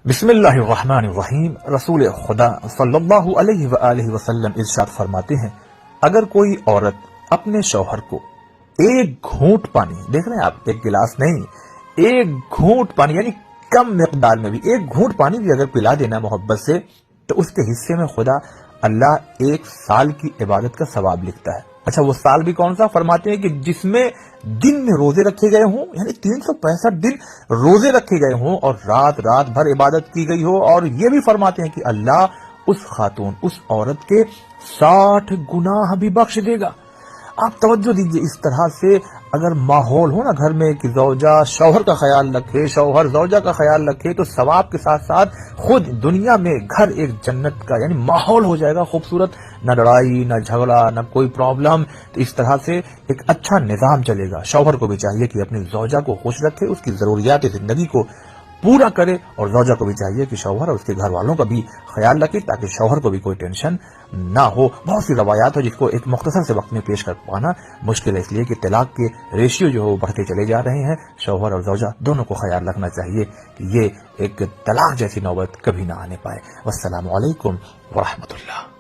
بسم اللہ الرحمن الرحیم۔ رسول خدا صلی اللہ علیہ وآلہ وسلم ارشاد فرماتے ہیں، اگر کوئی عورت اپنے شوہر کو ایک گھونٹ پانی، دیکھ رہے ہیں آپ، ایک گلاس نہیں، ایک گھونٹ پانی، یعنی کم مقدار میں بھی ایک گھونٹ پانی بھی اگر پلا دینا محبت سے، تو اس کے حصے میں خدا اللہ 1 سال کی عبادت کا ثواب لکھتا ہے۔ اچھا، وہ سال بھی کون سا؟ فرماتے ہیں کہ جس میں دن میں روزے رکھے گئے ہوں، یعنی 365 دن روزے رکھے گئے ہوں اور رات بھر عبادت کی گئی ہو، اور یہ بھی فرماتے ہیں کہ اللہ اس خاتون، اس عورت کے 60 گناہ بھی بخش دے گا۔ آپ توجہ دیجئے، اس طرح سے اگر ماحول ہو نا گھر میں کہ زوجہ شوہر کا خیال رکھے، شوہر زوجہ کا خیال رکھے، تو ثواب کے ساتھ ساتھ خود دنیا میں گھر ایک جنت کا یعنی ماحول ہو جائے گا خوبصورت، نہ لڑائی، نہ جھگڑا، نہ کوئی پرابلم۔ تو اس طرح سے ایک اچھا نظام چلے گا۔ شوہر کو بھی چاہیے کہ اپنی زوجہ کو خوش رکھے، اس کی ضروریات زندگی کو پورا کرے، اور زوجہ کو بھی چاہیے کہ شوہر اور اس کے گھر والوں کا بھی خیال رکھے، تاکہ شوہر کو بھی کوئی ٹینشن نہ ہو۔ بہت سی روایات ہیں جس کو ایک مختصر سے وقت میں پیش کر پانا مشکل ہے، اس لیے کہ طلاق کے ریشیو جو ہے وہ بڑھتے چلے جا رہے ہیں۔ شوہر اور زوجہ دونوں کو خیال رکھنا چاہیے کہ یہ ایک طلاق جیسی نوبت کبھی نہ آنے پائے۔ والسلام علیکم ورحمۃ اللہ۔